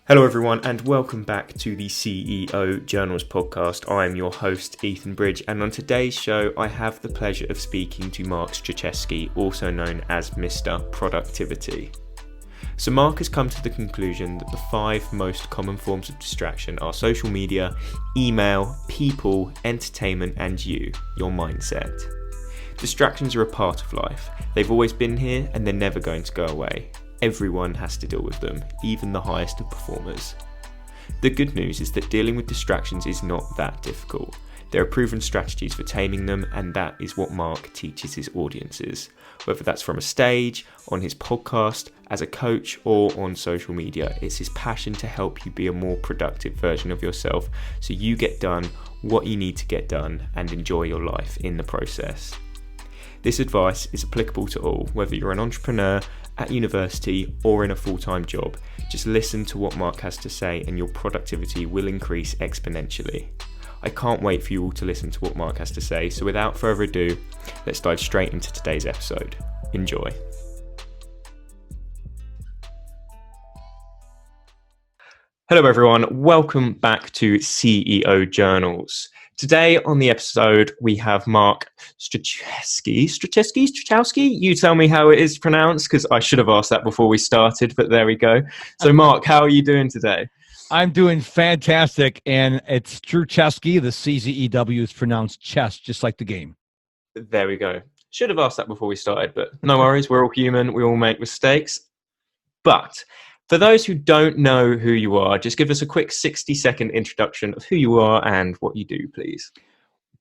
Hello everyone and welcome back to the CEO Journals podcast. I am your host Ethan Bridge, and on today's show I have the pleasure of speaking to Mark Struczewski, also known as Mr. Productivity. So Mark has come to the conclusion that the 5 most common forms of distraction are social media, email, people, entertainment and your mindset. Distractions are a part of life. They've always been here and they're never going to go away. Everyone has to deal with them, even the highest of performers. The good news is that dealing with distractions is not that difficult. There are proven strategies for taming them, and that is what Mark teaches his audiences. Whether that's from a stage, on his podcast, as a coach, or on social media, it's his passion to help you be a more productive version of yourself so you get done what you need to get done and enjoy your life in the process. This advice is applicable to all, whether you're an entrepreneur, at university or in a full-time job. Just listen to what Mark has to say and your productivity will increase exponentially. I can't wait for you all to listen to what Mark has to say, so without further ado, let's dive straight into today's episode. Enjoy. Hello everyone, welcome back to CEO Journals. Today on the episode, we have Mark Struczewski. You tell me how it is pronounced, because I should have asked that before we started, but there we go. So Mark, how are you doing today? I'm doing fantastic, and it's Struczewski. The CZEW is pronounced chess, just like the game. There we go. Should have asked that before we started, but no worries. We're all human. We all make mistakes. But for those who don't know who you are, just give us a quick 60-second introduction of who you are and what you do, please.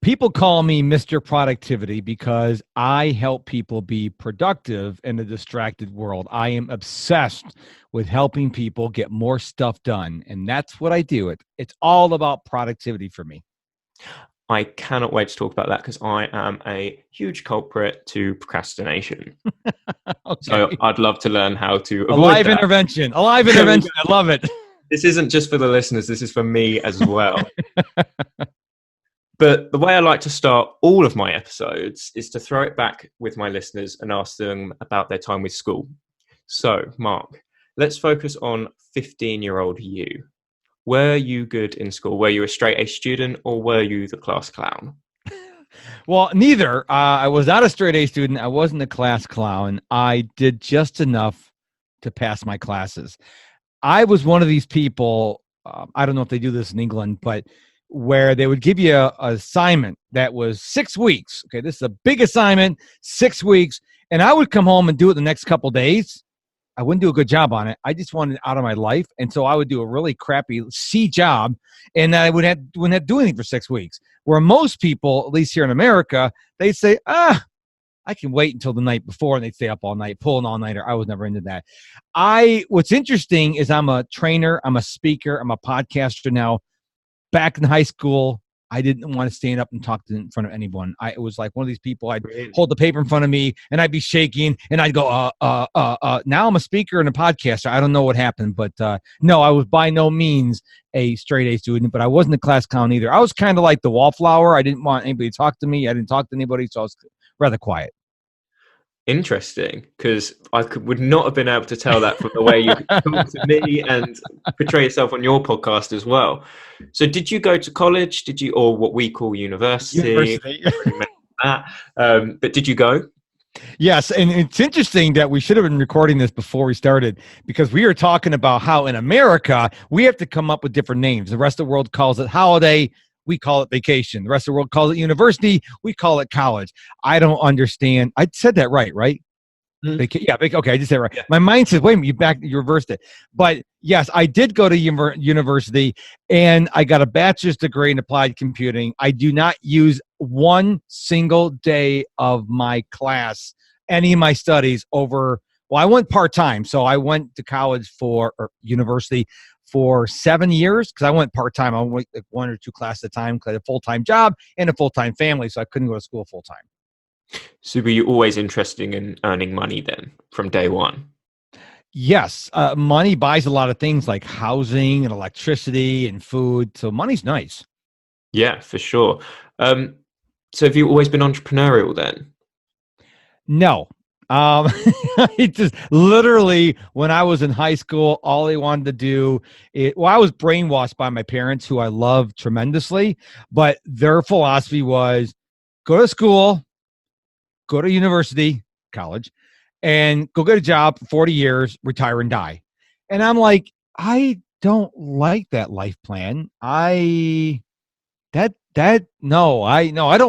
People call me Mr. Productivity because I help people be productive in a distracted world. I am obsessed with helping people get more stuff done, and that's what I do. It's all about productivity for me. I cannot wait to talk about that because I am a huge culprit to procrastination. Okay. So I'd love to learn how to avoid Alive that. Intervention. Alive intervention. I love it. This isn't just for the listeners. This is for me as well. But the way I like to start all of my episodes is to throw it back with my listeners and ask them about their time with school. So, Mark, let's focus on 15-year-old you. Were you good in school? Were you a straight-A student or were you the class clown? Well, neither. I was not a straight-A student. I wasn't a class clown. I did just enough to pass my classes. I was one of these people, I don't know if they do this in England, but where they would give you an assignment that was 6 weeks. Okay, this is a big assignment, 6 weeks, and I would come home and do it the next couple of days. I wouldn't do a good job on it. I just wanted it out of my life. And so I would do a really crappy C job, and I wouldn't have to do anything for 6 weeks. Where most people, at least here in America, they'd say, I can wait until the night before, and they'd stay up all night, pull an all-nighter. I was never into that. What's interesting is I'm a trainer, I'm a speaker, I'm a podcaster now. Back in high school, I didn't want to stand up and talk in front of anyone. It was like one of these people, I'd hold the paper in front of me and I'd be shaking and I'd go, now I'm a speaker and a podcaster. I don't know what happened, but no, I was by no means a straight A student, but I wasn't a class clown either. I was kind of like the wallflower. I didn't want anybody to talk to me. I didn't talk to anybody, so I was rather quiet. Interesting, because I would not have been able to tell that from the way you talk to me and portray yourself on your podcast as well. So did you go to college? Did you, or what we call university? But did you go? Yes, and it's interesting that we should have been recording this before we started, because we were talking about how in America, we have to come up with different names. The rest of the world calls it holiday. We call it vacation. The rest of the world calls it university. We call it college. I don't understand. I said that right? Okay, I just said it right. Yeah. My mind says, wait a minute, you reversed it. But yes, I did go to university, and I got a bachelor's degree in applied computing. I do not use one single day of my class, any of my studies over, well, I went part-time. So I went to college or university for 7 years, because I went part-time. I went like 1 or 2 classes at a time because I had a full-time job and a full-time family, so I couldn't go to school full-time. So were you always interested in earning money then from day one? Yes. Money buys a lot of things like housing and electricity and food, so money's nice. Yeah, for sure. So have you always been entrepreneurial then? No. It just literally when I was in high school, all I wanted to do I was brainwashed by my parents, who I love tremendously, but their philosophy was go to school, go to university, college, and go get a job for 40 years, retire and die. And I'm like, I don't like that life plan. I don't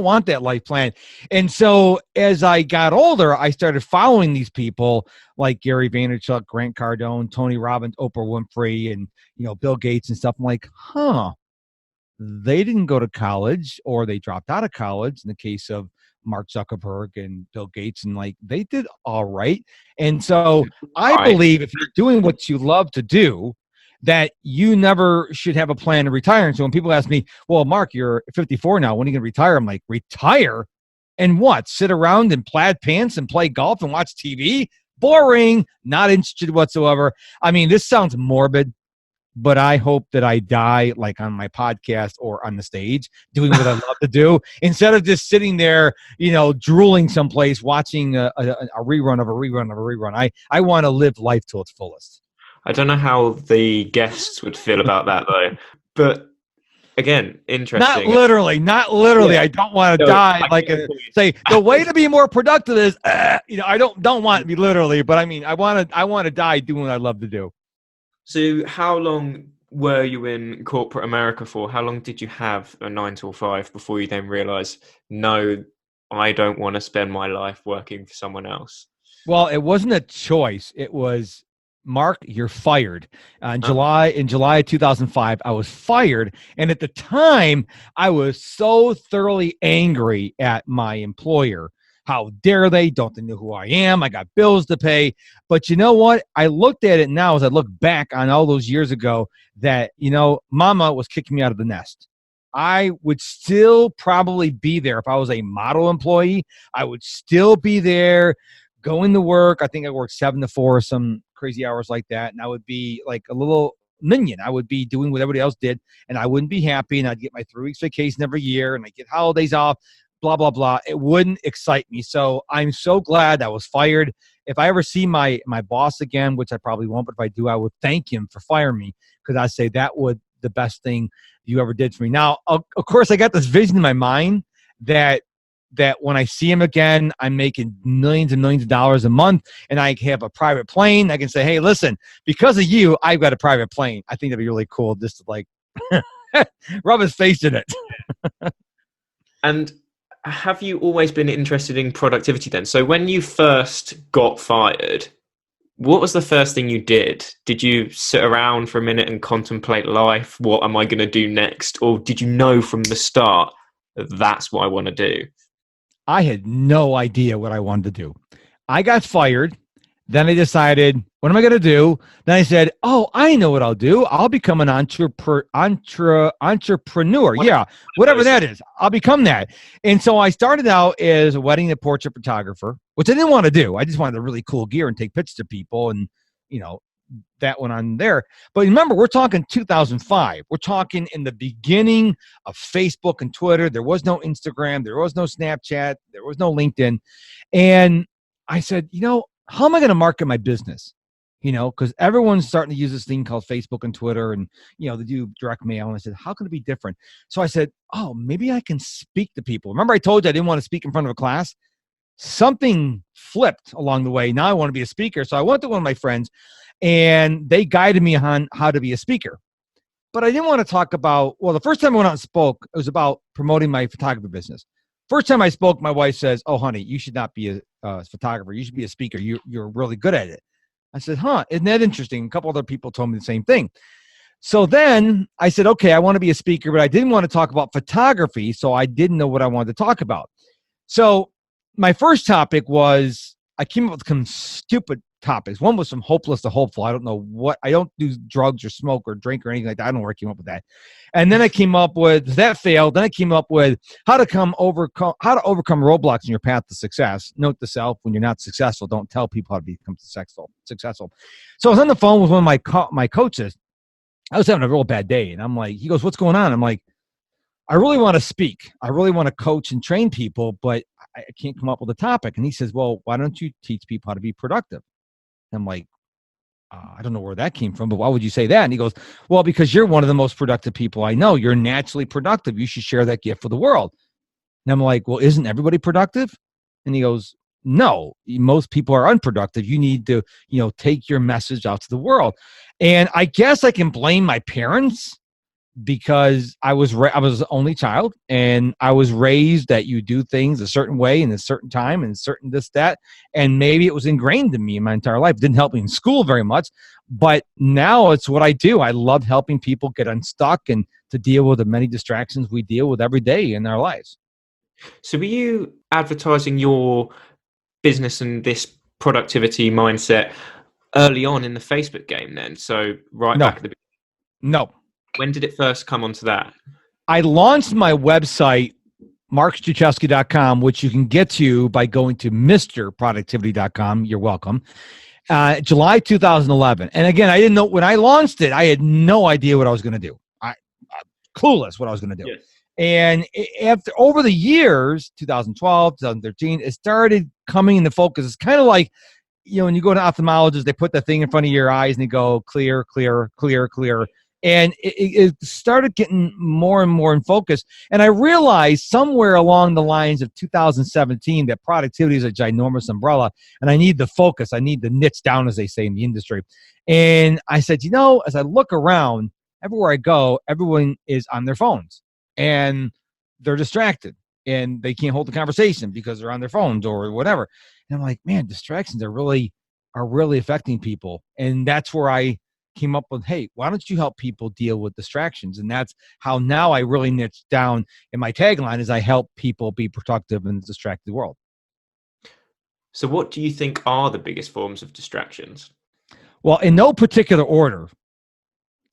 want that life plan. And so as I got older, I started following these people like Gary Vaynerchuk, Grant Cardone, Tony Robbins, Oprah Winfrey, and Bill Gates and stuff. I'm like, they didn't go to college, or they dropped out of college in the case of Mark Zuckerberg and Bill Gates, and like they did all right. And so I believe if you're doing what you love to do, that you never should have a plan to retire. And so when people ask me, well, Mark, you're 54 now, when are you going to retire? I'm like, retire? And what? Sit around in plaid pants and play golf and watch TV? Boring. Not interested whatsoever. I mean, this sounds morbid, but I hope that I die like on my podcast or on the stage doing what I love to do, instead of just sitting there, drooling someplace watching a rerun of a rerun of a rerun. I want to live life to its fullest. I don't know how the guests would feel about that though, but again, interesting. Not literally. Yeah. I don't want to die. Say the way to be more productive is, I don't want to be literally, but I mean, I want to die doing what I love to do. So how long were you in corporate America for? How long did you have a 9 to 5 before you then realized, no, I don't want to spend my life working for someone else? Well, it wasn't a choice. It was, Mark, you're fired. In July of 2005, I was fired. And at the time, I was so thoroughly angry at my employer. How dare they? Don't they know who I am? I got bills to pay. But you know what? I looked at it now as I look back on all those years ago that, mama was kicking me out of the nest. I would still probably be there if I was a model employee. I would still be there going to work. I think I worked 7 to 4 or some crazy hours like that. And I would be like a little minion. I would be doing what everybody else did, and I wouldn't be happy. And I'd get my 3 weeks vacation every year, and I get holidays off, blah, blah, blah. It wouldn't excite me. So I'm so glad I was fired. If I ever see my boss again, which I probably won't, but if I do, I would thank him for firing me, because I say that would the best thing you ever did for me. Now, of course, I got this vision in my mind that when I see him again, I'm making millions and millions of dollars a month, and I have a private plane. I can say, hey, listen, because of you, I've got a private plane. I think that'd be really cool, just to like rub his face in it. And have you always been interested in productivity then? So when you first got fired, what was the first thing you did? Did you sit around for a minute and contemplate life? What am I going to do next? Or did you know from the start that that's what I want to do? I had no idea what I wanted to do. I got fired. Then I decided, what am I going to do? Then I said, oh, I know what I'll do. I'll become an entrepreneur. Yeah, whatever that is. I'll become that. And so I started out as a wedding and portrait photographer, which I didn't want to do. I just wanted the really cool gear and take pictures of people, and, that went on there. But remember, we're talking 2005. We're talking in the beginning of Facebook and Twitter. There was no Instagram. There was no Snapchat. There was no LinkedIn. And I said, how am I going to market my business? Because everyone's starting to use this thing called Facebook and Twitter, and, they do direct mail. And I said, how can it be different? So I said, oh, maybe I can speak to people. Remember I told you I didn't want to speak in front of a class? Something flipped along the way. Now I want to be a speaker. So I went to one of my friends, and they guided me on how to be a speaker. But I didn't want to talk about, the first time I went out and spoke, it was about promoting my photography business. First time I spoke, my wife says, oh, honey, you should not be a photographer. You should be a speaker. You're really good at it. I said, isn't that interesting? A couple other people told me the same thing. So then I said, okay, I want to be a speaker, but I didn't want to talk about photography, so I didn't know what I wanted to talk about. So my first topic was, I came up with some stupid topics. One was from hopeless to hopeful. I don't know what, I don't do drugs or smoke or drink or anything like that. I don't know where I came up with that. And then I came up with, that failed. Then I came up with how to overcome roadblocks in your path to success. Note to self, when you're not successful, don't tell people how to become successful. So I was on the phone with one of my coaches. I was having a real bad day, and I'm like, he goes, what's going on? I'm like, I really want to speak. I really want to coach and train people, but I can't come up with a topic. And he says, well, why don't you teach people how to be productive? And I'm like, I don't know where that came from, but why would you say that? And he goes, well, because you're one of the most productive people I know. You're naturally productive. You should share that gift with the world. And I'm like, well, isn't everybody productive? And he goes, no, most people are unproductive. You need to, take your message out to the world. And I guess I can blame my parents because I was the only child, and I was raised that you do things a certain way in a certain time and certain this, that, and maybe it was ingrained in me in my entire life. It didn't help me in school very much, but now it's what I do. I love helping people get unstuck and to deal with the many distractions we deal with every day in our lives. So were you advertising your business and this productivity mindset early on in the Facebook game then? So back at the beginning? No. When did it first come onto that? I launched my website, markstruczewski.com, which you can get to by going to mrproductivity.com. You're welcome. July 2011. And again, I didn't know when I launched it, I had no idea what I was going to do. Clueless what I was going to do. Yes. And over the years, 2012, 2013, it started coming into focus. It's kind of like, when you go to ophthalmologist, they put the thing in front of your eyes and they go clear, clear, clear, clear. And it started getting more and more in focus. And I realized somewhere along the lines of 2017 that productivity is a ginormous umbrella, and I need the focus. I need the niche down, as they say in the industry. And I said, as I look around, everywhere I go, everyone is on their phones, and they're distracted, and they can't hold the conversation because they're on their phones or whatever. And I'm like, man, distractions are really affecting people. And that's where I came up with, hey, why don't you help people deal with distractions? And that's how now I really niche down. And my tagline is I help people be productive in a distracted world. So what do you think are the biggest forms of distractions? Well, in no particular order: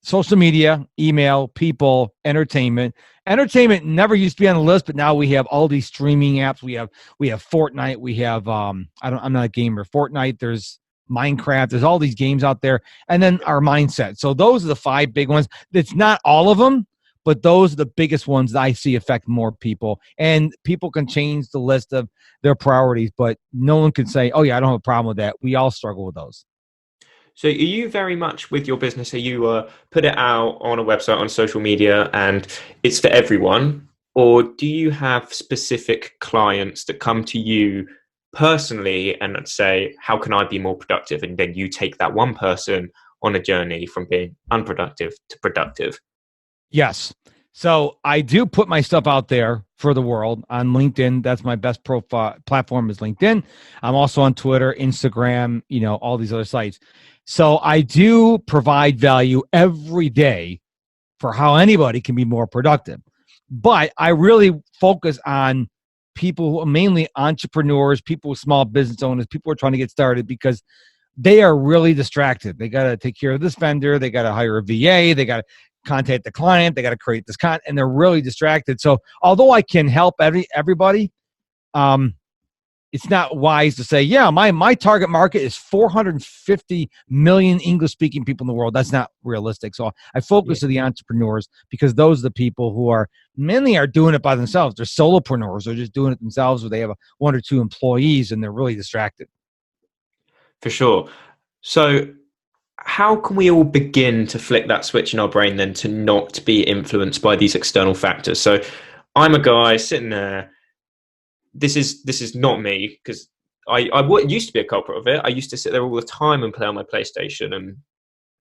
social media, email, people, entertainment. Entertainment never used to be on the list, but now we have all these streaming apps. We have Fortnite. We have I'm not a gamer. Fortnite. There's Minecraft. There's all these games out there, and then our mindset. So those are the 5 big ones. It's not all of them, but those are the biggest ones that I see affect more people. And people can change the list of their priorities, but no one can say, "Oh yeah, I don't have a problem with that." We all struggle with those. So are you very much with your business? Are you put it out on a website, on social media, and it's for everyone? Or do you have specific clients that come to you personally and say, how can I be more productive? And then you take that one person on a journey from being unproductive to productive. Yes. So I do put my stuff out there for the world on LinkedIn. That's my best profile platform is LinkedIn. I'm also on Twitter, Instagram, all these other sites. So I do provide value every day for how anybody can be more productive. But I really focus on people who are mainly entrepreneurs, people with small business owners, people who are trying to get started because they are really distracted. They got to take care of this vendor. They got to hire a VA. They got to contact the client. They got to create this content, and they're really distracted. So although I can help everybody, it's not wise to say, yeah, my target market is 450 million English-speaking people in the world. That's not realistic. So I focus on the entrepreneurs because those are the people who are mainly doing it by themselves. They're solopreneurs. They're just doing it themselves, or they have 1 or 2 employees, and they're really distracted. For sure. So how can we all begin to flick that switch in our brain then to not be influenced by these external factors? So I'm a guy sitting there. This is not me, because I used to be a culprit of it. I used to sit there all the time and play on my PlayStation and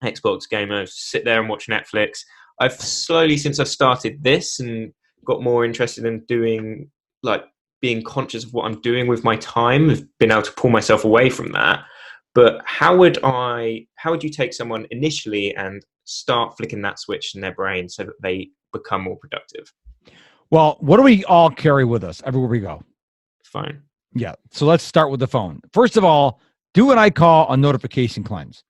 Xbox gamer, sit there and watch Netflix. I've slowly, since I've started this and got more interested in doing, like, being conscious of what I'm doing with my time, I've been able to pull myself away from that. But how would you take someone initially and start flicking that switch in their brain so that they become more productive? Well, what do we all carry with us everywhere we go? Phone. Yeah. So let's start with the phone. First of all, do what I call a notification cleanse.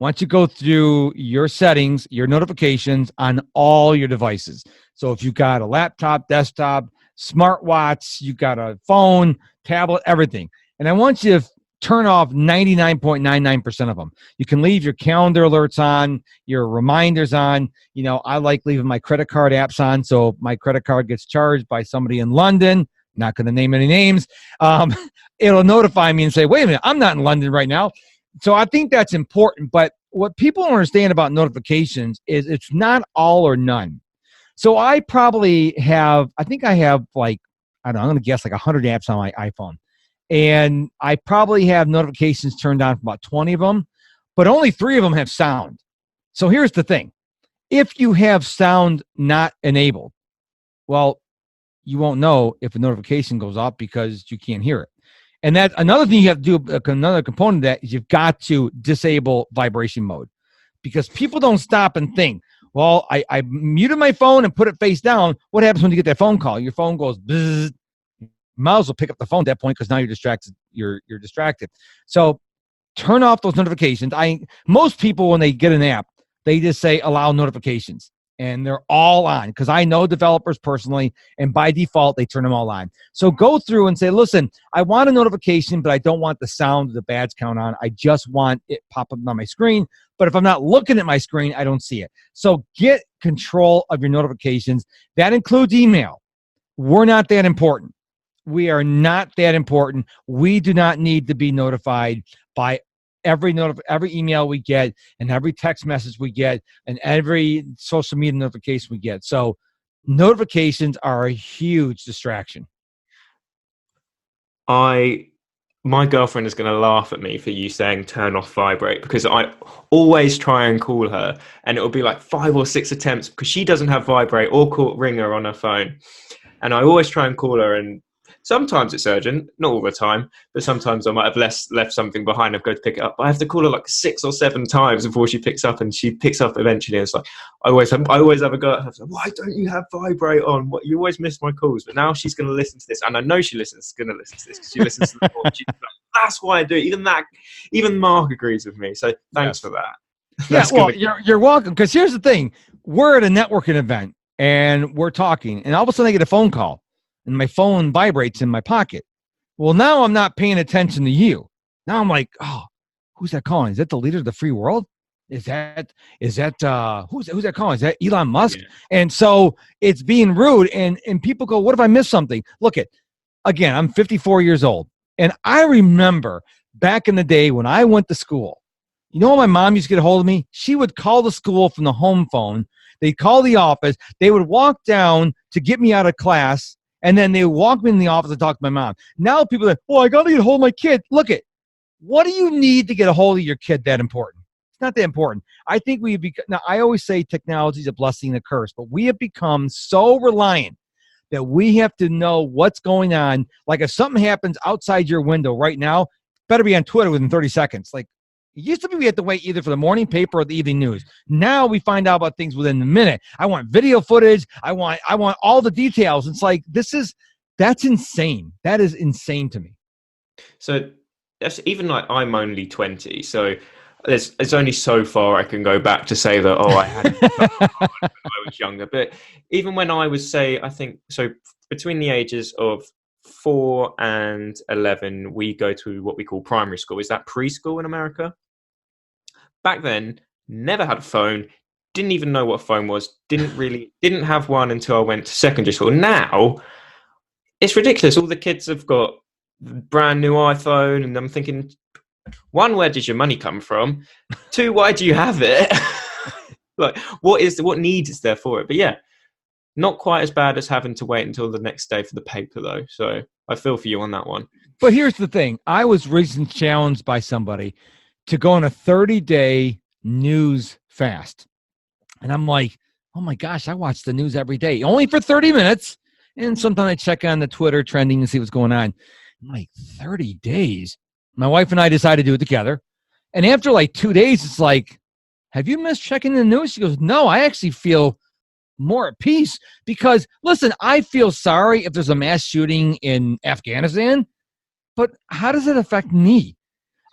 Once you go through your settings, your notifications on all your devices. So if you've got a laptop, desktop, smartwatch, you've got a phone, tablet, everything. And I want you to turn off 99.99% of them. You can leave your calendar alerts on, your reminders on. I like leaving my credit card apps on, so if my credit card gets charged by somebody in London, not going to name any names, it'll notify me and say, wait a minute, I'm not in London right now. So I think that's important. But what people don't understand about notifications is it's not all or none. So I think I have like, I don't know, I'm going to guess like 100 apps on my iPhone. And I probably have notifications turned on for about 20 of them, but only 3 of them have sound. So here's the thing. If you have sound not enabled, well, you won't know if a notification goes off because you can't hear it. And that's another thing you have to do. Another component of that is you've got to disable vibration mode, because people don't stop and think, well, I muted my phone and put it face down. What happens when you get that phone call? Your phone goes bzzz. Might as well pick up the phone at that point, because now you're distracted. You're distracted. So turn off those notifications. Most people, when they get an app, they just say allow notifications, and they're all on, because I know developers personally, and by default they turn them all on. So go through and say, listen, I want a notification, but I don't want the sound of the badge count on. I just want it pop up on my screen. But if I'm not looking at my screen, I don't see it. So get control of your notifications. That includes email. We're not that important. We are not that important. We do not need to be notified by every email we get, and every text message we get, and every social media notification we get. So notifications are a huge distraction. My girlfriend is going to laugh at me for you saying turn off vibrate, because I always try and call her, and it will be like 5 or 6 attempts, because she doesn't have vibrate or ringer on her phone. And I always try and call her, and sometimes it's urgent, not all the time, but sometimes I might have left something behind. I've got to pick it up. But I have to call her like 6 or 7 times before she picks up, and she picks up eventually. And it's like, I always have a go at her. Like, why don't you have vibrate on? What, you always miss my calls. But now she's going to listen to this, and I know she's going to listen to this, because she listens to the call. She's like, that's why I do it. Even Mark agrees with me. So thanks for that. Yeah, well, you're welcome. Because here's the thing: we're at a networking event, and we're talking, and all of a sudden I get a phone call, and my phone vibrates in my pocket. Well, now I'm not paying attention to you. Now I'm like, oh, who's that calling? Is that the leader of the free world? Is that who's that calling? Is that Elon Musk? Yeah. And so it's being rude, and people go, what if I missed something? Look again, I'm 54 years old, and I remember back in the day when I went to school, you know, when my mom used to get a hold of me, she would call the school from the home phone. They'd call the office. They would walk down to get me out of class, and then they would walk me in the office and talk to my mom. Now people are like, I got to get a hold of my kid. Look what do you need to get a hold of your kid that important? It's not that important. I think now I always say technology is a blessing and a curse, but we have become so reliant that we have to know what's going on. Like if something happens outside your window right now, better be on Twitter within 30 seconds. Like it used to be we had to wait either for the morning paper or the evening news. Now we find out about things within a minute. I want video footage. I want all the details. It's like, that's insane. That is insane to me. So that's even like, I'm only 20. So there's only so far I can go back to say that, I had when I was younger. But even when I was, I think, so between the ages of 4 and 11, we go to what we call primary school. Is that preschool in America? Back then, never had a phone, didn't even know what a phone was, didn't have one until I went to secondary school. Now, it's ridiculous. All the kids have got brand new iPhone, and I'm thinking, 1, where did your money come from? 2, why do you have it? Like, what need is there for it? But yeah, not quite as bad as having to wait until the next day for the paper, though. So I feel for you on that one. But here's the thing. I was recently challenged by somebody to go on a 30-day news fast. And I'm like, oh my gosh, I watch the news every day, only for 30 minutes. And sometimes I check on the Twitter trending and see what's going on. I'm like, 30 days? My wife and I decided to do it together. And after like 2 days, it's like, have you missed checking the news? She goes, no, I actually feel more at peace, because listen, I feel sorry if there's a mass shooting in Afghanistan, but how does it affect me?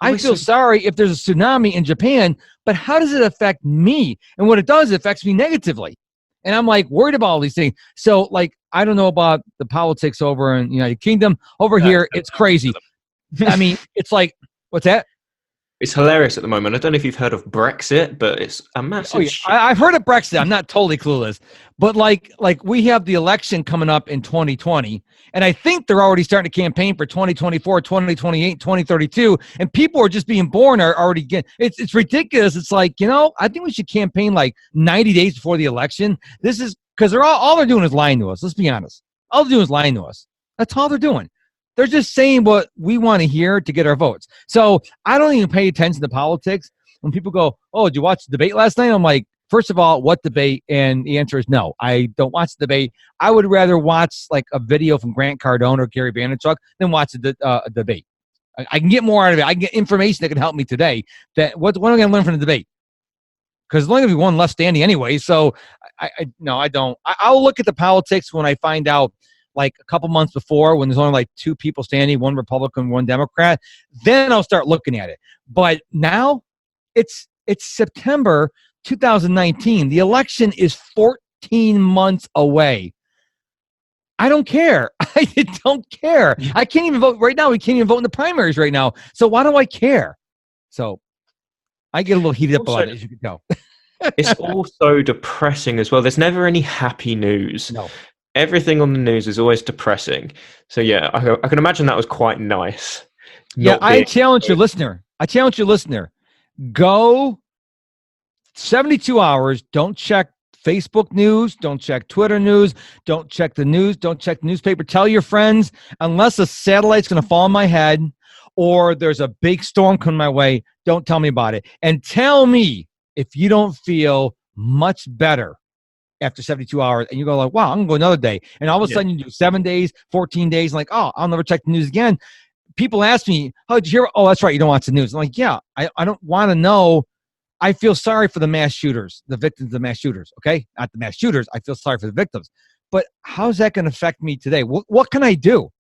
I feel sorry if there's a tsunami in Japan, but how does it affect me? And what it does, it affects me negatively. And I'm like worried about all these things. So like, I don't know about the politics over in the United Kingdom. Over here, it's crazy. I mean, it's like What's that? It's hilarious at the moment. I don't know if you've heard of Brexit, but it's a massive shit. I've heard of Brexit. I'm not totally clueless, but like we have the election coming up in 2020, and I think they're already starting to campaign for 2024, 2028, 2032, and people are just being born are already getting. It's ridiculous. It's like, I think we should campaign like 90 days before the election. This is because they're all they're doing is lying to us. Let's be honest. All they're doing is lying to us. That's all they're doing. They're just saying what we want to hear to get our votes. So I don't even pay attention to politics. When people go, "Oh, did you watch the debate last night?" I'm like, first of all, what debate? And the answer is no. I don't watch the debate. I would rather watch like a video from Grant Cardone or Gary Vaynerchuk than watch a debate. I can get more out of it. I can get information that can help me today. What am I going to learn from the debate? Because there's only going to be one left standing anyway. So no, I don't. I'll look at the politics when I find out, like a couple months before, when there's only like two people standing, one Republican, one Democrat, then I'll start looking at it. But now it's September 2019. The election is 14 months away. I don't care. I don't care. I can't even vote right now. We can't even vote in the primaries right now. So why do I care? So I get a little heated up about it, as you can tell. It's also depressing as well. There's never any happy news. No. Everything on the news is always depressing. So yeah, I can imagine that was quite nice. Yeah, I challenge your listener. Go 72 hours. Don't check Facebook news. Don't check Twitter news. Don't check the news. Don't check the newspaper. Tell your friends, unless a satellite's going to fall on my head or there's a big storm coming my way, don't tell me about it. And tell me if you don't feel much better after 72 hours, and you go like, wow, I'm gonna go another day. And all of a sudden you do 7 days, 14 days, like, oh, I'll never check the news again. People ask me, oh, did you hear? Oh, that's right, you don't watch the news. I'm like, yeah, I don't want to know. I feel sorry for the mass shooters, the victims of the mass shooters, okay? Not the mass shooters. I feel sorry for the victims. But how's that going to affect me today? What can I do?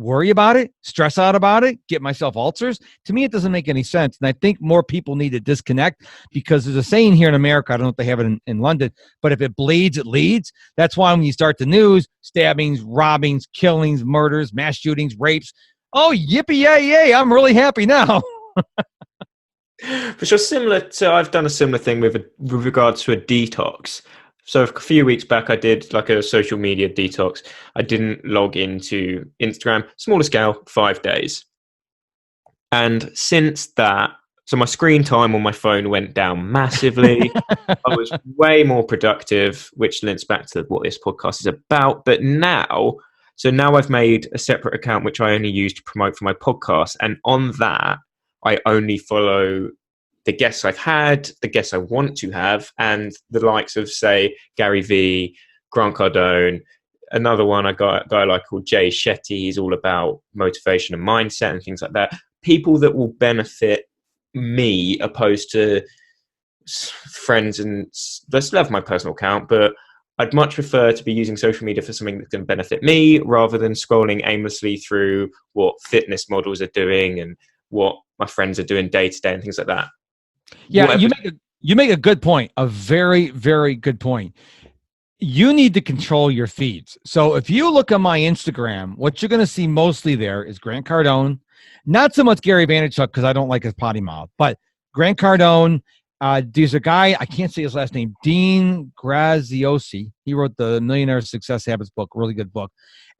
Worry about it? Stress out about it? Get myself ulcers? To me, it doesn't make any sense. And I think more people need to disconnect, because there's a saying here in America, I don't know if they have it in London, but if it bleeds, it leads. That's why when you start the news, stabbings, robbings, killings, murders, mass shootings, rapes, oh, yippee, yay, I'm really happy now. For sure, I've done a similar thing with regards to a detox. So a few weeks back, I did like a social media detox. I didn't log into Instagram, smaller scale, 5 days. And since that, so my screen time on my phone went down massively. I was way more productive, which links back to what this podcast is about. But now I've made a separate account, which I only use to promote for my podcast. And on that, I only follow the guests I've had, the guests I want to have, and the likes of, say, Gary Vee, Grant Cardone. Another one, a guy I like called Jay Shetty. He's all about motivation and mindset and things like that. People that will benefit me, opposed to friends. And let's love my personal account, but I'd much prefer to be using social media for something that can benefit me, rather than scrolling aimlessly through what fitness models are doing and what my friends are doing day to day and things like that. Yeah, you make a good point, a very, very good point. You need to control your feeds. So if you look at my Instagram, what you're going to see mostly there is Grant Cardone, not so much Gary Vaynerchuk, because I don't like his potty mouth, but Grant Cardone. There's a guy, I can't say his last name, Dean Graziosi. He wrote the Millionaire Success Habits book, really good book.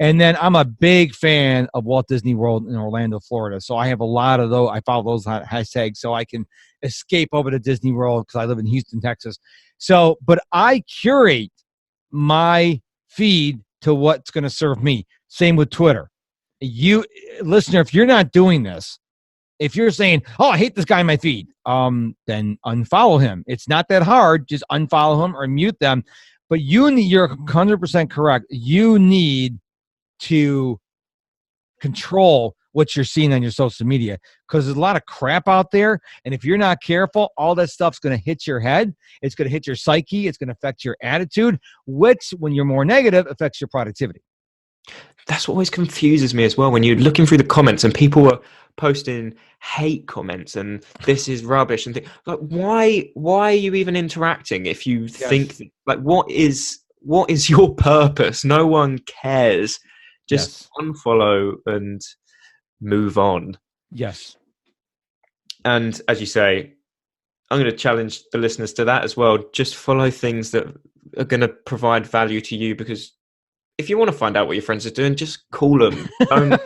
And then I'm a big fan of Walt Disney World in Orlando, Florida. So I have a lot of those. I follow those hashtags so I can escape over to Disney World, because I live in Houston, Texas. So, but I curate my feed to what's going to serve me. Same with Twitter. You, listener, if you're not doing this, if you're saying, oh, I hate this guy in my feed, then unfollow him. It's not that hard. Just unfollow him or mute them. But you're 100% correct. You need to control what you're seeing on your social media, because there's a lot of crap out there. And if you're not careful, all that stuff's going to hit your head. It's going to hit your psyche. It's going to affect your attitude, which, when you're more negative, affects your productivity. That's what always confuses me as well, when you're looking through the comments and people are posting hate comments and this is rubbish and like, why are you even interacting if you think like, what is your purpose? No one cares. Just unfollow and move on. Yes. And as you say, I'm going to challenge the listeners to that as well. Just follow things that are going to provide value to you, because if you want to find out what your friends are doing, just call them. Don't.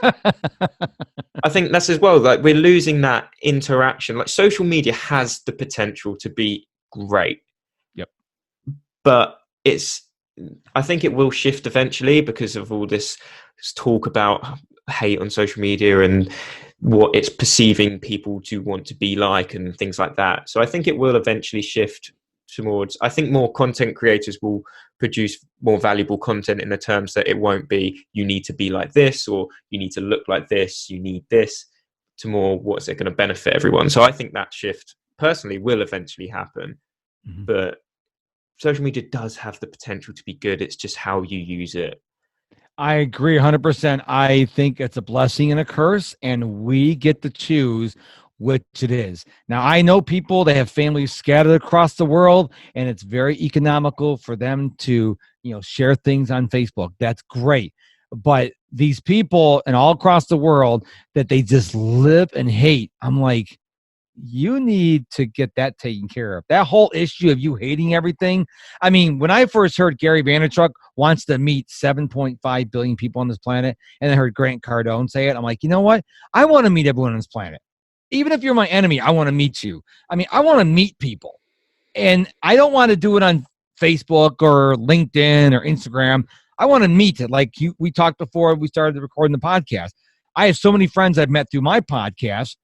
I think that's as well. Like, we're losing that interaction. Like, social media has the potential to be great. Yep. But I think it will shift eventually because of all this talk about hate on social media and what it's perceiving people to want to be like and things like that. So I think it will eventually shift towards, I think more content creators will produce more valuable content in the terms that it won't be, you need to be like this, or you need to look like this, you need this, to more, what's it going to benefit everyone. So I think that shift personally will eventually happen. Mm-hmm. But social media does have the potential to be good. It's just how you use it. I agree 100%. I think it's a blessing and a curse, and we get to choose which it is. Now, I know people that have families scattered across the world, and it's very economical for them to, share things on Facebook. That's great. But these people and all across the world that they just live and hate, I'm like, you need to get that taken care of. That whole issue of you hating everything. I mean, when I first heard Gary Vaynerchuk wants to meet 7.5 billion people on this planet, and I heard Grant Cardone say it, I'm like, you know what? I want to meet everyone on this planet. Even if you're my enemy, I want to meet you. I mean, I want to meet people. And I don't want to do it on Facebook or LinkedIn or Instagram. I want to meet it. Like we talked before we started recording the podcast. I have so many friends I've met through my podcast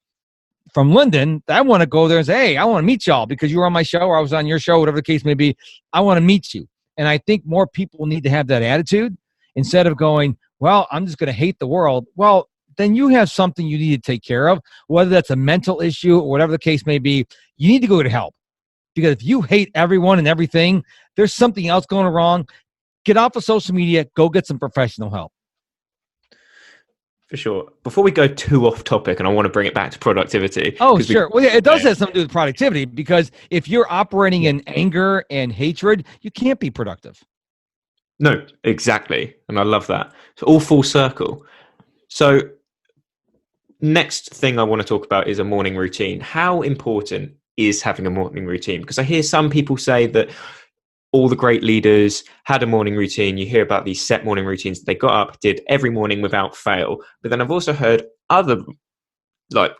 from Linden, I want to go there and say, hey, I want to meet y'all because you were on my show or I was on your show, whatever the case may be. I want to meet you. And I think more people need to have that attitude instead of going, well, I'm just going to hate the world. Well, then you have something you need to take care of, whether that's a mental issue or whatever the case may be. You need to go to help, because if you hate everyone and everything, there's something else going wrong. Get off of social media, go get some professional help. For sure. Before we go too off topic, and I want to bring it back to productivity. Oh, sure. Well, yeah, it does have something to do with productivity, because if you're operating in anger and hatred, you can't be productive. No, exactly. And I love that. It's all full circle. So next thing I want to talk about is a morning routine. How important is having a morning routine? Because I hear some people say that all the great leaders had a morning routine. You hear about these set morning routines. They got up, did every morning without fail. But then I've also heard other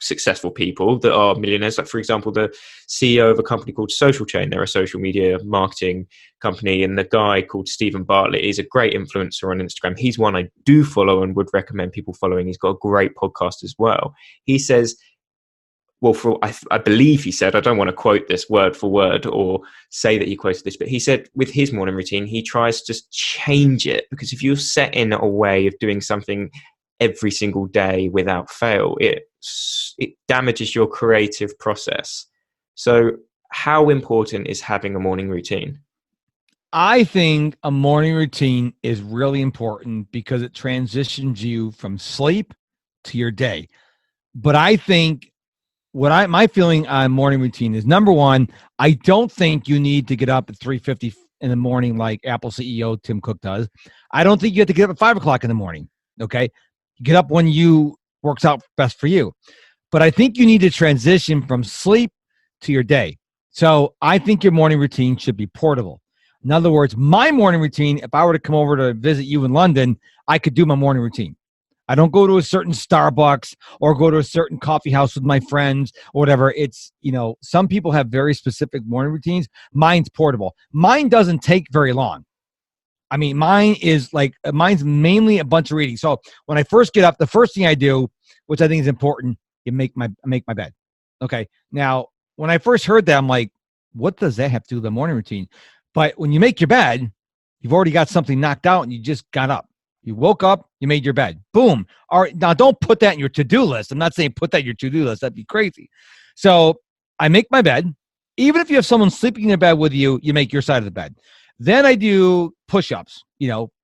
successful people that are millionaires. Like, for example, the CEO of a company called Social Chain. They're a social media marketing company. And the guy called Stephen Bartlett is a great influencer on Instagram. He's one I do follow and would recommend people following. He's got a great podcast as well. He says, well, I believe he said, I don't want to quote this word for word or say that he quoted this, but he said with his morning routine, he tries to just change it, because if you're set in a way of doing something every single day without fail, it damages your creative process. So how important is having a morning routine? I think a morning routine is really important because it transitions you from sleep to your day. But I think my feeling on morning routine is, number one, I don't think you need to get up at 3:50 in the morning like Apple CEO Tim Cook does. I don't think you have to get up at 5 o'clock in the morning. Okay. Get up when you works out best for you. But I think you need to transition from sleep to your day. So I think your morning routine should be portable. In other words, my morning routine, if I were to come over to visit you in London, I could do my morning routine. I don't go to a certain Starbucks or go to a certain coffee house with my friends or whatever. It's, some people have very specific morning routines. Mine's portable. Mine doesn't take very long. I mean, mine's mainly a bunch of reading. So when I first get up, the first thing I do, which I think is important, you make my bed. Okay. Now, when I first heard that, I'm like, what does that have to do with the morning routine? But when you make your bed, you've already got something knocked out and you just got up. You woke up, you made your bed. Boom. All right. Now, don't put that in your to-do list. I'm not saying put that in your to-do list. That'd be crazy. So I make my bed. Even if you have someone sleeping in the bed with you, you make your side of the bed. Then I do push-ups.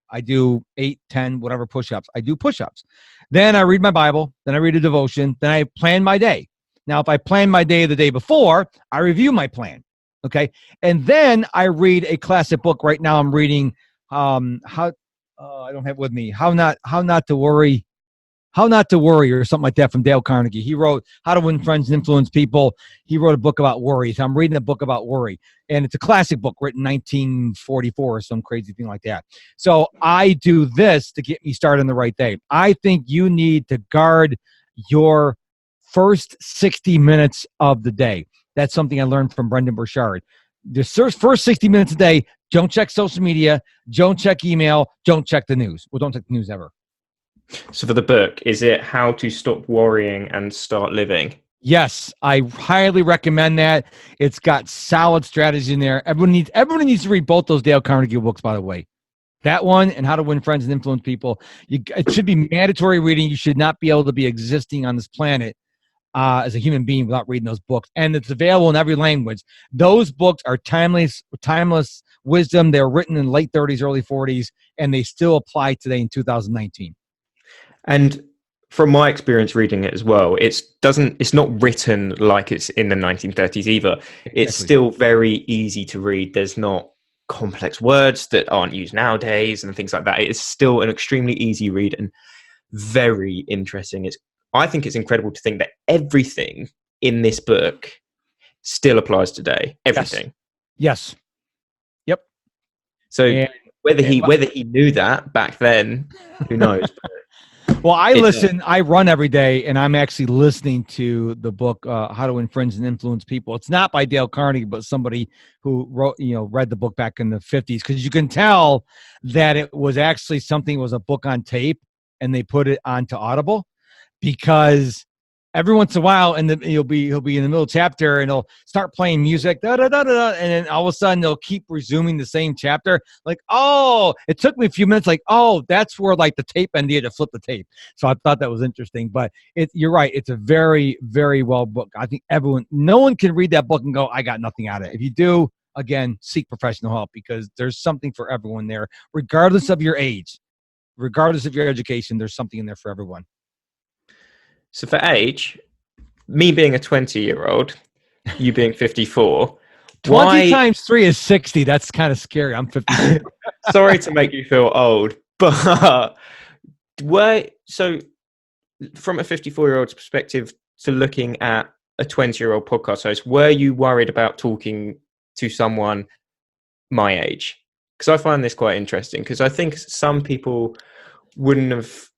I do 8, 10, whatever push-ups. I do push-ups. Then I read my Bible. Then I read a devotion. Then I plan my day. Now, if I plan my day the day before, I review my plan. Okay. And then I read a classic book. Right now I'm reading I don't have it with me. How not to worry. How Not to Worry or something like that from Dale Carnegie. He wrote How to Win Friends and Influence People. He wrote a book about worry. So I'm reading a book about worry. And it's a classic book written in 1944 or some crazy thing like that. So I do this to get me started on the right day. I think you need to guard your first 60 minutes of the day. That's something I learned from Brendan Burchard. The first 60 minutes a day, don't check social media, don't check email, don't check the news. Well, don't check the news ever. So for the book, is it How to Stop Worrying and Start Living? Yes, I highly recommend that. It's got solid strategy in there. Everyone needs to read both those Dale Carnegie books, by the way. That one and How to Win Friends and Influence People. It should be mandatory reading. You should not be able to be existing on this planet as a human being without reading those books. And it's available in every language. Those books are timeless wisdom. They're written in late 30s, early 40s, and they still apply today in 2019. And from my experience reading it as well, it's not written like it's in the 1930s either. Exactly. It's still very easy to read. There's not complex words that aren't used nowadays and things like that. It's still an extremely easy read and very interesting. I think it's incredible to think that everything in this book still applies today. Everything. Yes. Yep. So whether he knew that back then, who knows? Well, I run every day, and I'm actually listening to the book, How to Win Friends and Influence People. It's not by Dale Carnegie, but somebody who read the book back in the 50s, because you can tell that it was actually something, it was a book on tape, and they put it onto Audible, because every once in a while, and he'll be in the middle of the chapter, and he'll start playing music, da da da da, and then all of a sudden they'll keep resuming the same chapter. Like, oh, it took me a few minutes. Like, oh, that's where like the tape ended to flip the tape. So I thought that was interesting. But you're right. It's a very, very well book. I think no one can read that book and go, I got nothing out of it. If you do, again, seek professional help, because there's something for everyone there, regardless of your age, regardless of your education. There's something in there for everyone. So for age, me being a 20-year-old, you being 54. 20 times 3 is 60. That's kind of scary. I'm 54. Sorry to make you feel old, but so from a 54-year-old's perspective to looking at a 20-year-old podcast host, were you worried about talking to someone my age? Because I find this quite interesting, because I think some people wouldn't have,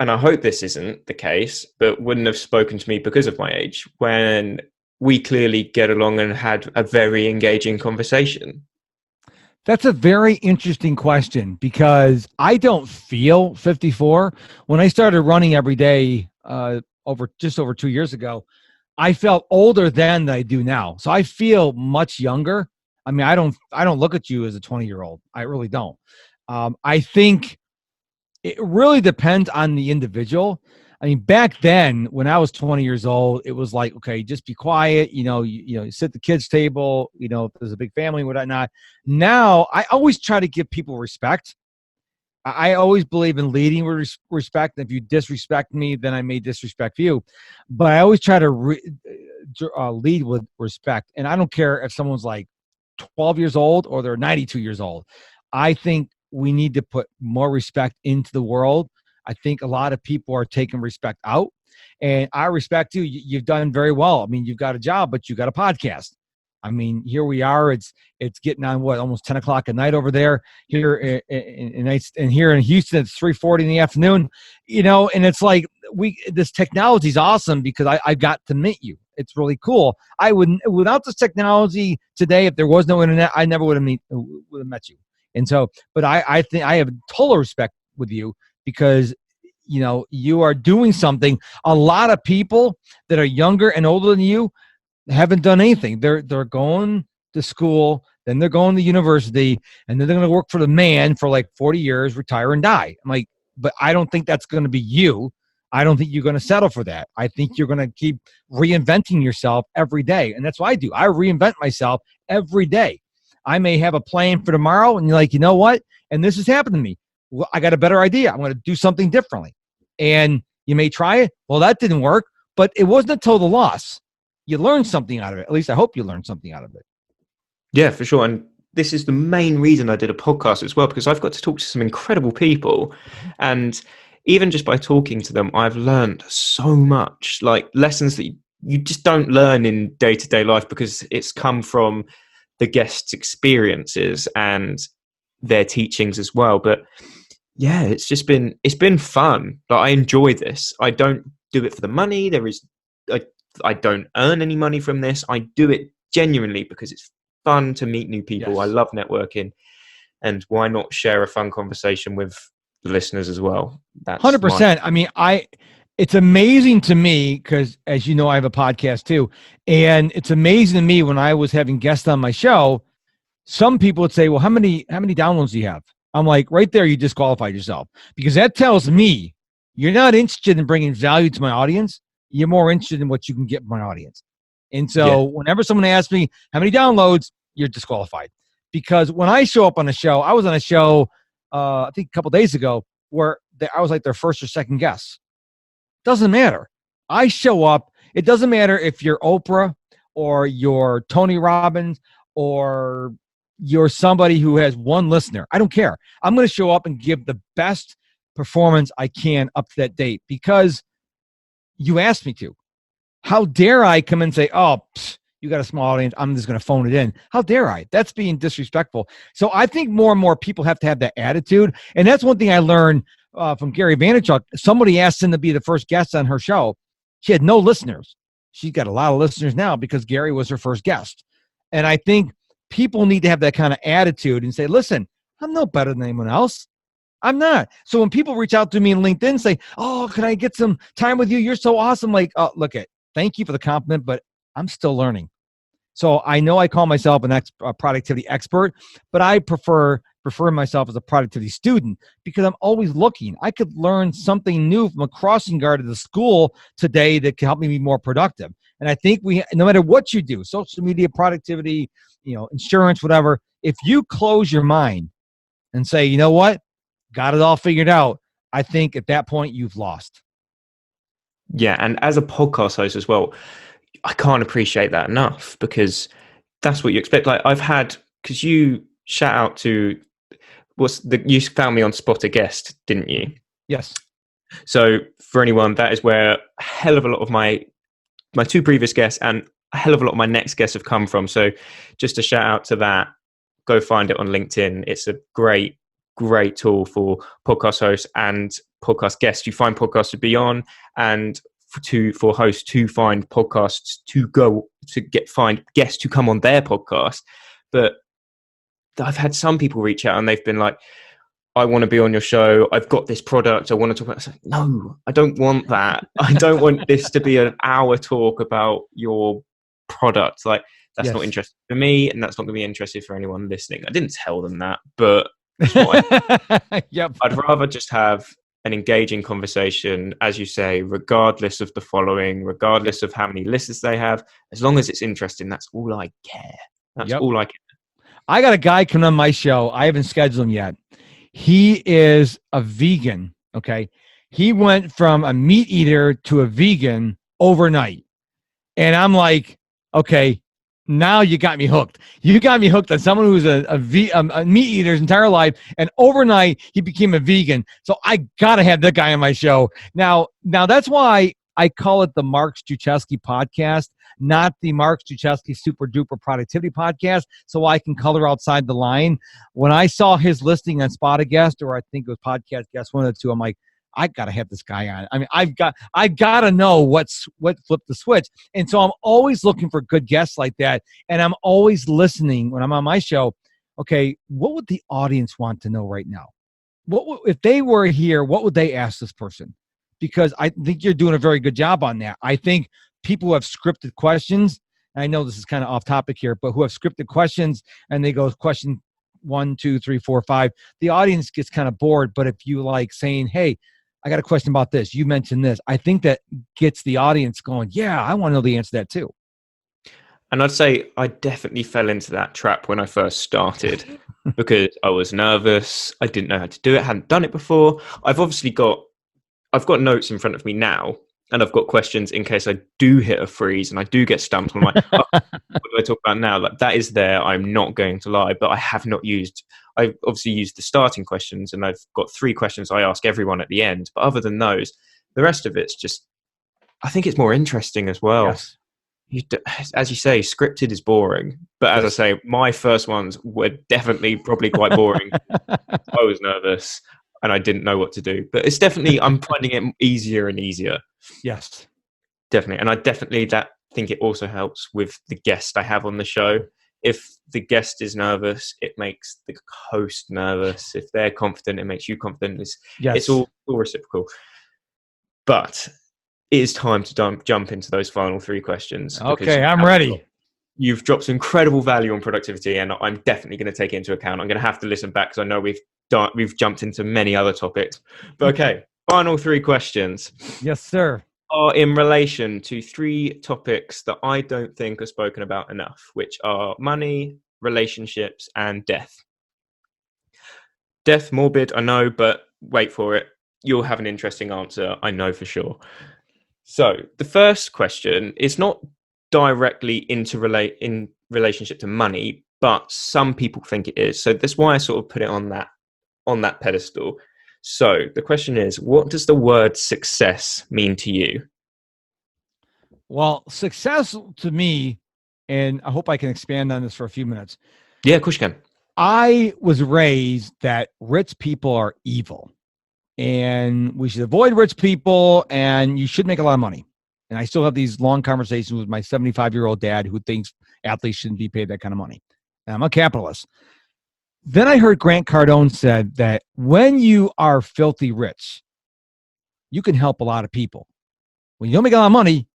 and I hope this isn't the case, but wouldn't have spoken to me because of my age, when we clearly get along and had a very engaging conversation. That's a very interesting question, because I don't feel 54. When I started running every day over 2 years ago, I felt older then than I do now. So I feel much younger. I mean, I don't look at you as a 20-year-old. I really don't. I think it really depends on the individual. I mean, back then when I was 20 years old, it was like, okay, just be quiet. You sit at the kids' table, if there's a big family, whatnot. Now I always try to give people respect. I always believe in leading with respect. If you disrespect me, then I may disrespect you. But I always try to lead with respect. And I don't care if someone's like 12 years old or they're 92 years old. I think we need to put more respect into the world. I think a lot of people are taking respect out, and I respect you. You've done very well. I mean, you've got a job, but you got a podcast. I mean, here we are. It's getting on almost 10 o'clock at night over there. Here and here in Houston, it's 3:40 in the afternoon. And it's like this technology is awesome, because I got to meet you. It's really cool. Without this technology today, if there was no internet, I never would have met you. And so, but I think I have total respect with you, because you are doing something. A lot of people that are younger and older than you haven't done anything. They're going to school, then they're going to university, and then they're going to work for the man for like 40 years, retire and die. I'm like, but I don't think that's going to be you. I don't think you're going to settle for that. I think you're going to keep reinventing yourself every day. And that's what I do. I reinvent myself every day. I may have a plan for tomorrow, and you're like, you know what? And this has happened to me. Well, I got a better idea. I'm going to do something differently. And you may try it. Well, that didn't work, but it wasn't a total loss. You learned something out of it. At least I hope you learned something out of it. Yeah, for sure. And this is the main reason I did a podcast as well, because I've got to talk to some incredible people. And even just by talking to them, I've learned so much, like lessons that you just don't learn in day-to-day life because it's come from the guests' experiences and their teachings as well. But yeah, it's been fun. Like, I enjoy this. I don't do it for the money. I don't earn any money from this. I do it genuinely because it's fun to meet new people. Yes. I love networking, and why not share a fun conversation with the listeners as well? That's 100%. I mean, it's amazing to me because, as you know, I have a podcast too, and it's amazing to me when I was having guests on my show. Some people would say, "Well, how many downloads do you have?" I'm like, right there, you disqualified yourself, because that tells me you're not interested in bringing value to my audience. You're more interested in what you can get from my audience. And so, whenever someone asks me how many downloads, you're disqualified. Because when I show up on a show, I was on a show, I think a couple days ago, where I was like their first or second guest. Doesn't matter. I show up. It doesn't matter if you're Oprah or you're Tony Robbins or you're somebody who has one listener. I don't care. I'm going to show up and give the best performance I can up to that date because you asked me to. How dare I come and say, "Oh, you got a small audience, I'm just going to phone it in"? How dare I? That's being disrespectful. So I think more and more people have to have that attitude. And that's one thing I learned from Gary Vaynerchuk. Somebody asked him to be the first guest on her show. She had no listeners. She's got a lot of listeners now because Gary was her first guest. And I think people need to have that kind of attitude and say, "Listen, I'm no better than anyone else. I'm not." So when people reach out to me on LinkedIn and say, "Oh, can I get some time with you? You're so awesome." Like, oh, look at, thank you for the compliment, but I'm still learning. So I know I call myself a productivity expert, but I prefer myself as a productivity student because I'm always looking. I could learn something new from a crossing guard at the school today that can help me be more productive. And I think no matter what you do, social media, productivity, insurance, whatever, if you close your mind and say, "You know what? Got it all figured out," I think at that point you've lost. Yeah, and as a podcast host as well, I can't appreciate that enough because that's what you expect. Like, because you shout out to, you found me on Spot a Guest, didn't you? Yes. So for anyone, that is where a hell of a lot of my two previous guests and a hell of a lot of my next guests have come from. So just a shout out to that. Go find it on LinkedIn. It's a great tool for podcast hosts and podcast guests. You find podcasts to be on, and for hosts to find podcasts find guests to come on their podcast. But I've had some people reach out and they've been like, "I want to be on your show. I've got this product. I want to talk about it." I said, "No, I don't want that. I don't want this to be an hour talk about your product. Like, that's not interesting for me, and that's not going to be interesting for anyone listening." I didn't tell them that, but yep. I'd rather just have an engaging conversation, as you say, regardless of the following, regardless of how many listeners they have. As long as it's interesting, that's all I care. That's all I care. I got a guy coming on my show. I haven't scheduled him yet. He is a vegan. Okay. He went from a meat eater to a vegan overnight. And I'm like, okay, now you got me hooked. You got me hooked on someone who's a meat eater his entire life, and overnight he became a vegan. So I gotta have that guy on my show. Now that's why I call it the Mark Struczewski podcast, not the Mark Struczewski Super Duper Productivity podcast, so I can color outside the line. When I saw his listing on Spot a Guest, or I think it was Podcast Guest, one of the two, I'm like, I gotta have this guy on. I mean, I gotta know what flipped the switch. And so I'm always looking for good guests like that. And I'm always listening when I'm on my show. Okay, what would the audience want to know right now? If they were here, what would they ask this person? Because I think you're doing a very good job on that. I think people who have scripted questions, and I know this is kind of off topic here, but who have scripted questions and they go question 1, 2, 3, 4, 5, the audience gets kind of bored. But if you like saying, "Hey, I got a question about this. You mentioned this," I think that gets the audience going, "Yeah, I want to know the answer to that too." And I'd say I definitely fell into that trap when I first started because I was nervous. I didn't know how to do it. Hadn't done it before. I've got notes in front of me now, and I've got questions in case I do hit a freeze and I do get stumped. I'm like, oh, what do I talk about now? Like, that is there. I'm not going to lie, but I have not used. I've obviously used the starting questions, and I've got 3 questions I ask everyone at the end. But other than those, the rest of it's just. I think it's more interesting as well. Yes. As you say, scripted is boring. But as I say, my first ones were definitely probably quite boring. I was nervous and I didn't know what to do. But it's definitely, I'm finding it easier and easier. Yes. Definitely. And I definitely think it also helps with the guest I have on the show. If the guest is nervous, it makes the host nervous. If they're confident, it makes you confident. It's all reciprocal. But it is time to jump into those final 3 questions. Okay, I'm ready. You've dropped some incredible value on productivity, and I'm definitely going to take it into account. I'm going to have to listen back because I know we've jumped into many other topics. But okay, final 3 questions. Yes, sir. Are in relation to 3 topics that I don't think are spoken about enough, which are money, relationships, and death. Death, morbid, I know, but wait for it. You'll have an interesting answer, I know for sure. So the first question is not directly in relationship to money, but some people think it is. So that's why I sort of put it on that pedestal. So the question is, what does the word success mean to you? Well, success to me, and I hope I can expand on this for a few minutes. Yeah, of course you can. I was raised that rich people are evil. And we should avoid rich people, and you should make a lot of money. And I still have these long conversations with my 75-year-old dad who thinks athletes shouldn't be paid that kind of money. And I'm a capitalist. Then I heard Grant Cardone said that when you are filthy rich, you can help a lot of people. When you don't make a lot of money,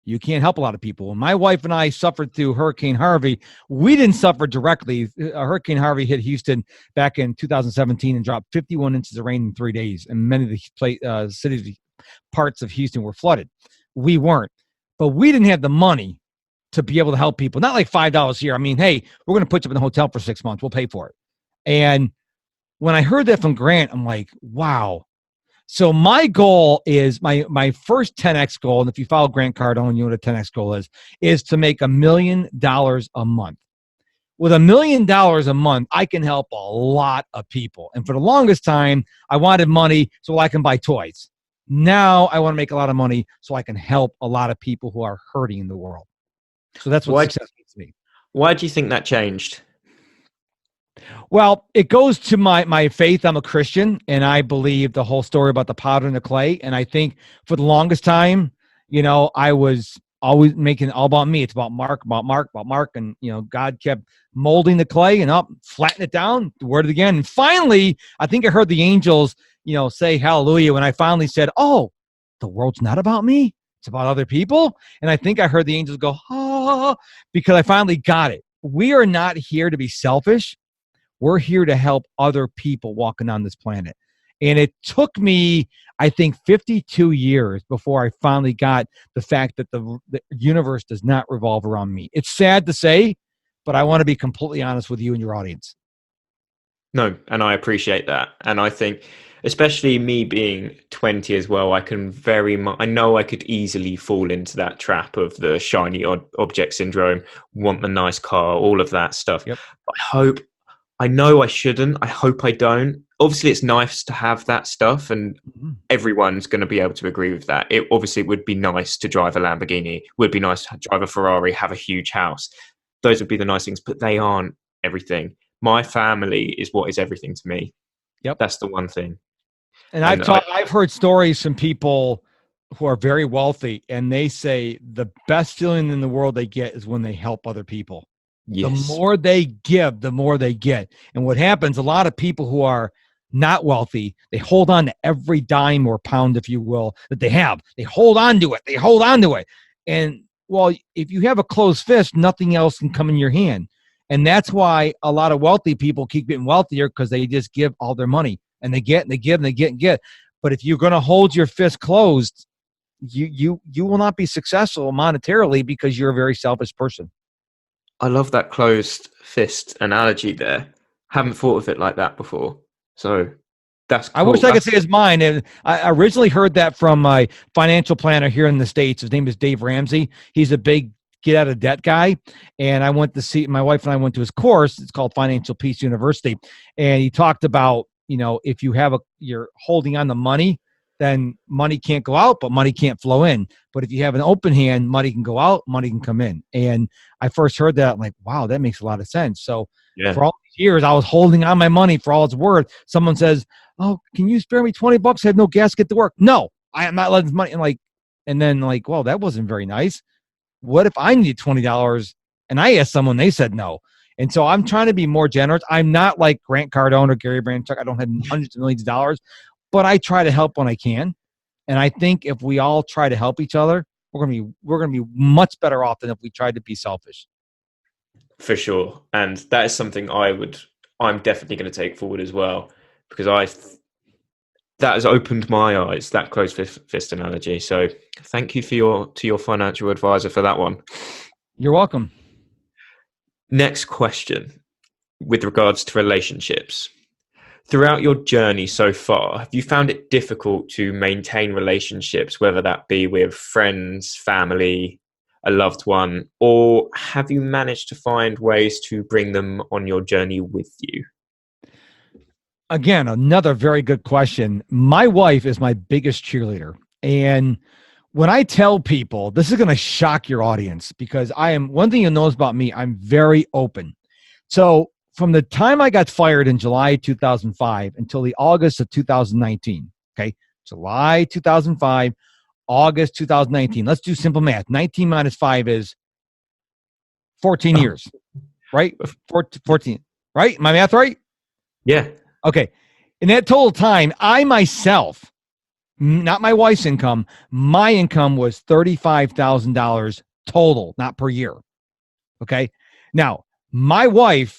you can't help a lot of people. When my wife and I suffered through Hurricane Harvey, we didn't suffer directly. Hurricane Harvey hit Houston back in 2017 and dropped 51 inches of rain in 3 days. And many of the cities, parts of Houston were flooded. We weren't. But we didn't have the money to be able to help people. Not like $5 here. I mean, hey, we're going to put you in a hotel for 6 months. We'll pay for it. And when I heard that from Grant, I'm like, wow. So my goal is my first 10X goal, and if you follow Grant Cardone, you know what a 10X goal is to make $1 million a month. With $1 million a month, I can help a lot of people. And for the longest time, I wanted money so I can buy toys. Now I want to make a lot of money so I can help a lot of people who are hurting in the world. So that's what success means to me. Why do you think that changed? Well, it goes to my faith. I'm a Christian, and I believe the whole story about the potter and the clay. And I think for the longest time, I was always making it all about me. It's about Mark. And, God kept molding the clay and flatten it down, word it again. And finally, I think I heard the angels, say hallelujah when I finally said, oh, the world's not about me. It's about other people. And I think I heard the angels go, because I finally got it. We are not here to be selfish. We're here to help other people walking on this planet. And it took me, I think, 52 years before I finally got the fact that the universe does not revolve around me. It's sad to say, but I want to be completely honest with you and your audience. No, and I appreciate that. And I think, especially me being 20 as well, I know I could easily fall into that trap of the shiny object syndrome, want the nice car, all of that stuff. Yep. I know I shouldn't. I hope I don't. Obviously, it's nice to have that stuff, and everyone's going to be able to agree with that. It would be nice to drive a Lamborghini. It would be nice to drive a Ferrari, have a huge house. Those would be the nice things, but they aren't everything. My family is what is everything to me. Yep. That's the one thing. And I've heard stories from people who are very wealthy, and they say the best feeling in the world they get is when they help other people. Yes. The more they give, the more they get. And what happens, a lot of people who are not wealthy, they hold on to every dime or pound, if you will, that they have. They hold on to it. And, well, if you have a closed fist, nothing else can come in your hand. And that's why a lot of wealthy people keep getting wealthier, because they just give all their money. And they get and they give and they get and get. But if you're going to hold your fist closed, you will not be successful monetarily, because you're a very selfish person. I love that closed fist analogy there. Haven't thought of it like that before. So That's cool. I wish I could say it's mine. And I originally heard that from my financial planner here in the States. His name is Dave Ramsey. He's a big get out of debt guy. And I went to see, my wife and I went to his course. It's called Financial Peace University. And he talked about, if you're holding on to money, then money can't go out, but money can't flow in. But if you have an open hand, money can go out, money can come in. And I first heard that, I'm like, wow, that makes a lot of sense. So for all these years, I was holding on my money for all it's worth. Someone says, oh, can you spare me $20? I have no gas to get to work. No, I am not letting this money. And then well, that wasn't very nice. What if I need $20 and I asked someone, they said no. And so I'm trying to be more generous. I'm not like Grant Cardone or Gary Vaynerchuk. I don't have hundreds of millions of dollars, but I try to help when I can. And I think if we all try to help each other, we're gonna be much better off than if we tried to be selfish. For sure. And that is something I'm definitely going to take forward as well, because that has opened my eyes, that closed fist analogy. So thank you to your financial advisor for that one. You're welcome. Next question, with regards to relationships. Throughout your journey so far, have you found it difficult to maintain relationships, whether that be with friends, family, a loved one, or have you managed to find ways to bring them on your journey with you? Again, another very good question. My wife is my biggest cheerleader. And when I tell people, this is going to shock your audience, because one thing you'll notice about me, I'm very open. So from the time I got fired in July 2005 until the August of 2019, okay, July 2005, August 2019. Let's do simple math. 19 minus 5 is 14 years, right? 14, right? My math right? Yeah. Okay. In that total time, I myself, not my wife's income, my income was $35,000 total, not per year. Okay. Now, my wife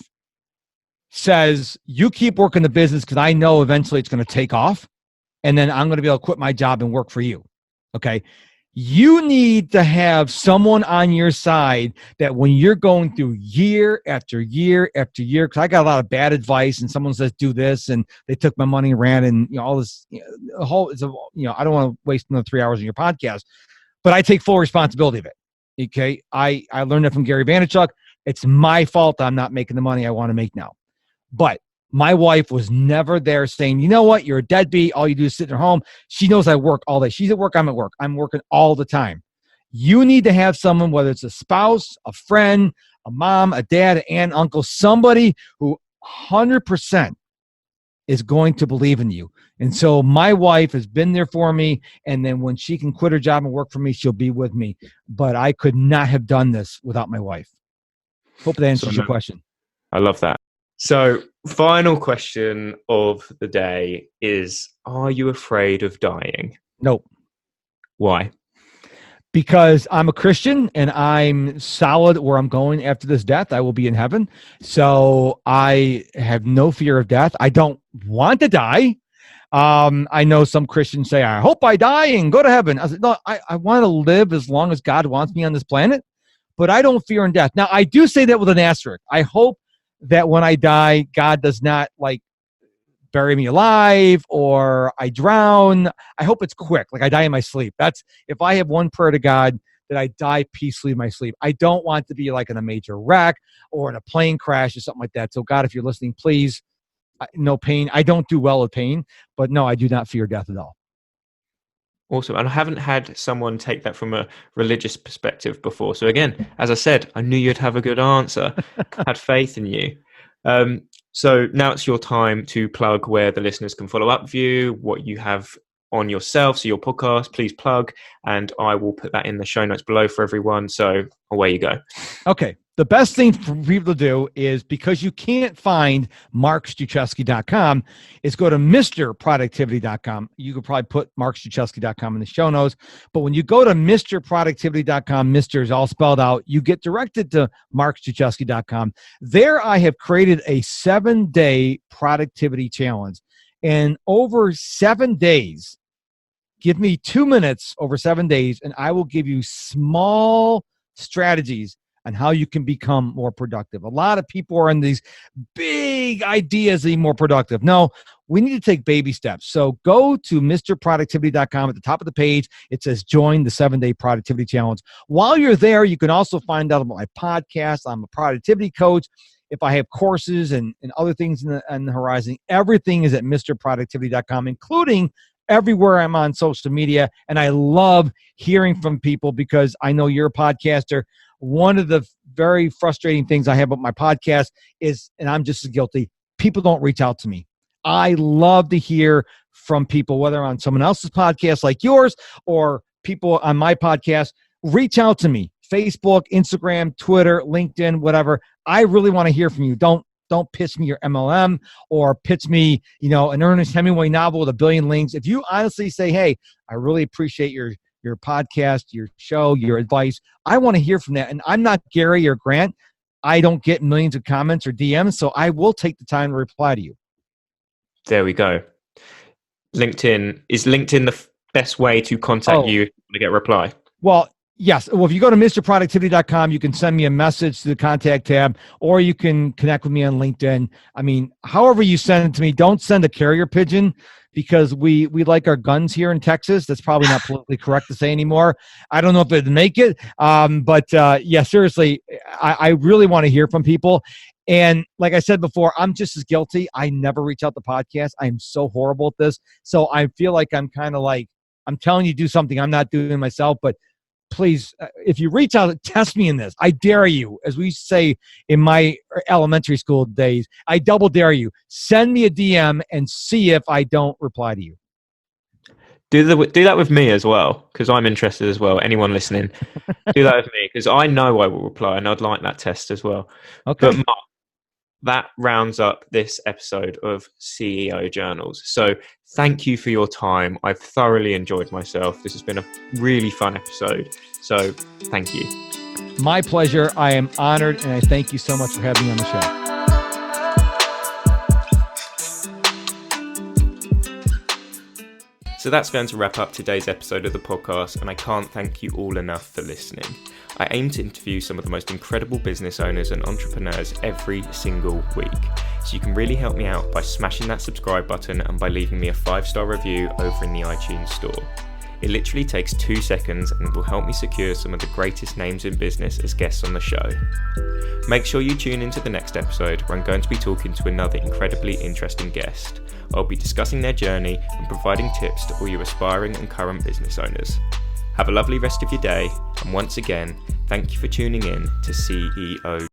says, you keep working the business because I know eventually it's going to take off. And then I'm going to be able to quit my job and work for you. Okay. You need to have someone on your side that when you're going through year after year after year, because I got a lot of bad advice and someone says, do this, and they took my money and ran, and all this, I don't want to waste another 3 hours on your podcast, but I take full responsibility of it. Okay. I learned that from Gary Vaynerchuk. It's my fault I'm not making the money I want to make now. But my wife was never there saying, you know what, you're a deadbeat. All you do is sit at home. She knows I work all day. She's at work. I'm at work. I'm working all the time. You need to have someone, whether it's a spouse, a friend, a mom, a dad, an aunt, uncle, somebody who 100% is going to believe in you. And so my wife has been there for me. And then when she can quit her job and work for me, she'll be with me. But I could not have done this without my wife. Hope that answers your question. I love that. So, final question of the day is, are you afraid of dying? Nope. Why? Because I'm a Christian and I'm solid where I'm going after this death. I will be in heaven. So I have no fear of death. I don't want to die. I know some Christians say, I hope I die and go to heaven. I said, no, I want to live as long as God wants me on this planet, but I don't fear in death. Now, I do say that with an asterisk. I hope that when I die, God does not bury me alive or I drown. I hope it's quick, like I die in my sleep. That's, if I have one prayer to God, that I die peacefully in my sleep. I don't want to be like in a major wreck or in a plane crash or something like that. So God, if you're listening, please, no pain. I don't do well with pain, but no, I do not fear death at all. Awesome. And I haven't had someone take that from a religious perspective before. So again, as I said, I knew you'd have a good answer. Had faith in you. So now it's your time to plug where the listeners can follow up with you, what you have on yourself. So your podcast, please plug, and I will put that in the show notes below for everyone. So away you go. Okay. The best thing for people to do is, because you can't find markstruczewski.com, is go to mrproductivity.com. You could probably put markstruczewski.com in the show notes. But when you go to mrproductivity.com, Mr. is all spelled out, you get directed to markstruczewski.com. There I have created a 7-day productivity challenge. And over 7 days, give me 2 minutes over 7 days, and I will give you small strategies on how you can become more productive. A lot of people are in these big ideas to be more productive. No, we need to take baby steps. So go to mrproductivity.com. At the top of the page, it says join the 7-day productivity challenge. While you're there, you can also find out about my podcast. I'm a productivity coach. If I have courses and other things on the horizon, everything is at mrproductivity.com, including everywhere I'm on social media. And I love hearing from people because I know you're a podcaster. One of the very frustrating things I have about my podcast is, and I'm just as guilty, people don't reach out to me. I love to hear from people, whether on someone else's podcast like yours or people on my podcast. Reach out to me. Facebook, Instagram, Twitter, LinkedIn, whatever. I really want to hear from you. Don't pitch me your MLM or pitch me, an Ernest Hemingway novel with 1 billion links. If you honestly say, hey, I really appreciate your podcast, your show, your advice, I want to hear from that. And I'm not Gary or Grant. I don't get millions of comments or DMs, so I will take the time to reply to you. There we go. LinkedIn. Is LinkedIn the best way to contact you to get a reply? Well, yes. Well, if you go to mrproductivity.com, you can send me a message to the contact tab, or you can connect with me on LinkedIn. I mean, however you send it to me, don't send a carrier pigeon because we like our guns here in Texas. That's probably not politically correct to say anymore. I don't know if it'd make it. But seriously, I really want to hear from people. And like I said before, I'm just as guilty. I never reach out to podcasts. I'm so horrible at this. So I feel like I'm kind of like, I'm telling you to do something I'm not doing myself, but please, if you reach out, test me in this. I dare you, as we say in my elementary school days, I double dare you. Send me a DM and see if I don't reply to you. Do that with me as well, because I'm interested as well. Anyone listening, do that with me, because I know I will reply, and I'd like that test as well. Okay. But Mark, that rounds up this episode of CEO Journals. So thank you for your time. I've thoroughly enjoyed myself. This has been a really fun episode. So thank you. My pleasure. I am honored, and I thank you so much for having me on the show. So that's going to wrap up today's episode of the podcast, and I can't thank you all enough for listening. I aim to interview some of the most incredible business owners and entrepreneurs every single week. So you can really help me out by smashing that subscribe button and by leaving me a 5-star review over in the iTunes store. It literally takes 2 seconds and will help me secure some of the greatest names in business as guests on the show. Make sure you tune into the next episode where I'm going to be talking to another incredibly interesting guest. I'll be discussing their journey and providing tips to all you aspiring and current business owners. Have a lovely rest of your day, and once again, thank you for tuning in to CEO